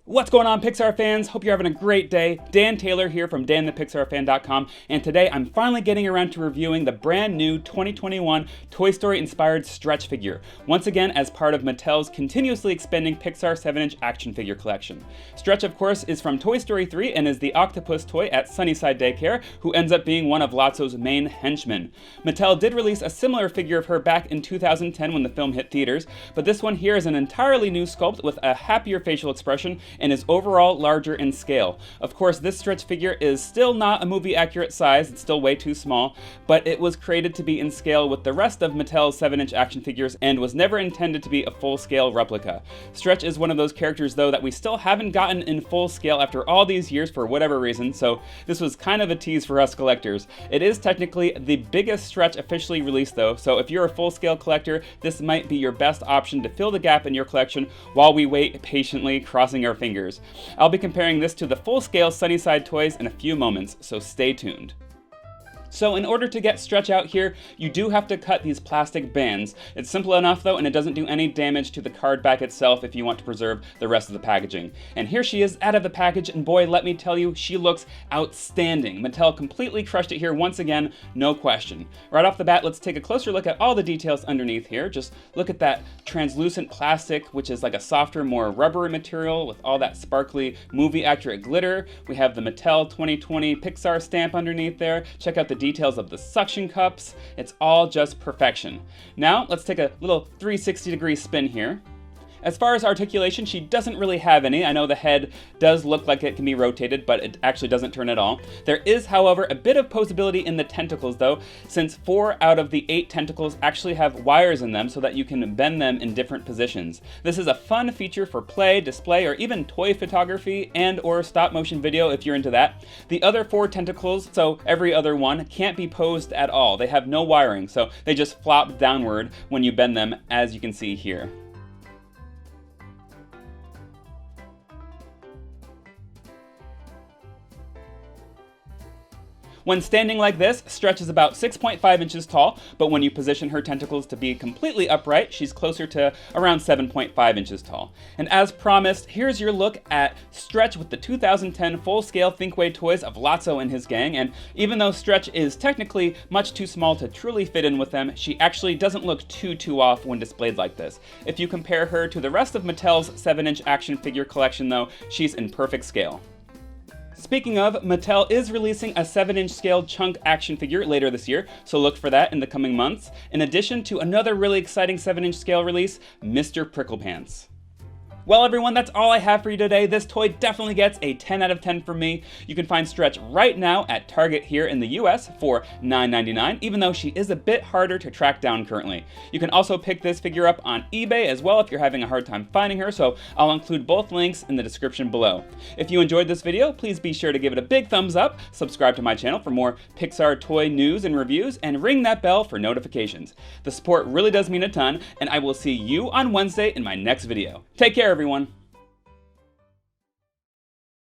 What's going on, Pixar fans? Hope you're having a great day. Dan Taylor here from danthepixarfan.com, and today I'm finally getting around to reviewing the brand new 2021 Toy Story inspired stretch figure, once again as part of Mattel's continuously expanding Pixar 7-inch action figure collection. Stretch, of course, is from Toy Story 3 and is the octopus toy at Sunnyside Daycare, who ends up being one of Lotso's main henchmen. Mattel did release a similar figure of her back in 2010 when the film hit theaters, but this one here is an entirely new sculpt with a happier facial expression and is overall larger in scale. Of course, this stretch figure is still not a movie accurate size, it's still way too small, but it was created to be in scale with the rest of Mattel's 7-inch action figures and was never intended to be a full-scale replica. Stretch is one of those characters though that we still haven't gotten in full scale after all these years for whatever reason, so this was kind of a tease for us collectors. It is technically the biggest Stretch officially released though, so if you're a full-scale collector, this might be your best option to fill the gap in your collection while we wait patiently, crossing our fingers. I'll be comparing this to the full-scale Sunnyside toys in a few moments, so stay tuned. So in order to get Stretch out here, you do have to cut these plastic bands. It's simple enough though, and it doesn't do any damage to the card back itself if you want to preserve the rest of the packaging. And here she is out of the package, and boy, let me tell you, she looks outstanding. Mattel completely crushed it here once again, no question. Right off the bat, let's take a closer look at all the details underneath here. Just look at that translucent plastic, which is like a softer, more rubbery material with all that sparkly, movie-accurate glitter. We have the Mattel 2020 Pixar stamp underneath there. Check out the details of the suction cups. It's all just perfection. Now, let's take a little 360-degree spin here. As far as articulation, she doesn't really have any. I know the head does look like it can be rotated, but it actually doesn't turn at all. There is, however, a bit of posability in the tentacles though, since 4 out of the 8 tentacles actually have wires in them so that you can bend them in different positions. This is a fun feature for play, display, or even toy photography and or stop motion video if you're into that. The other 4 tentacles, so every other one, can't be posed at all. They have no wiring, so they just flop downward when you bend them, as you can see here. When standing like this, Stretch is about 6.5 inches tall, but when you position her tentacles to be completely upright, she's closer to around 7.5 inches tall. And as promised, here's your look at Stretch with the 2010 full-scale Thinkway toys of Lotso and his gang, and even though Stretch is technically much too small to truly fit in with them, she actually doesn't look too off when displayed like this. If you compare her to the rest of Mattel's 7-inch action figure collection though, she's in perfect scale. Speaking of, Mattel is releasing a 7-inch scaled chunk action figure later this year, so look for that in the coming months, in addition to another really exciting 7-inch scale release, Mr. Pricklepants. Well everyone, that's all I have for you today. This toy definitely gets a 10 out of 10 from me. You can find Stretch right now at Target here in the US for $9.99, even though she is a bit harder to track down currently. You can also pick this figure up on eBay as well if you're having a hard time finding her, so I'll include both links in the description below. If you enjoyed this video, please be sure to give it a big thumbs up, subscribe to my channel for more Pixar toy news and reviews, and ring that bell for notifications. The support really does mean a ton, and I will see you on Wednesday in my next video. Take care, everyone.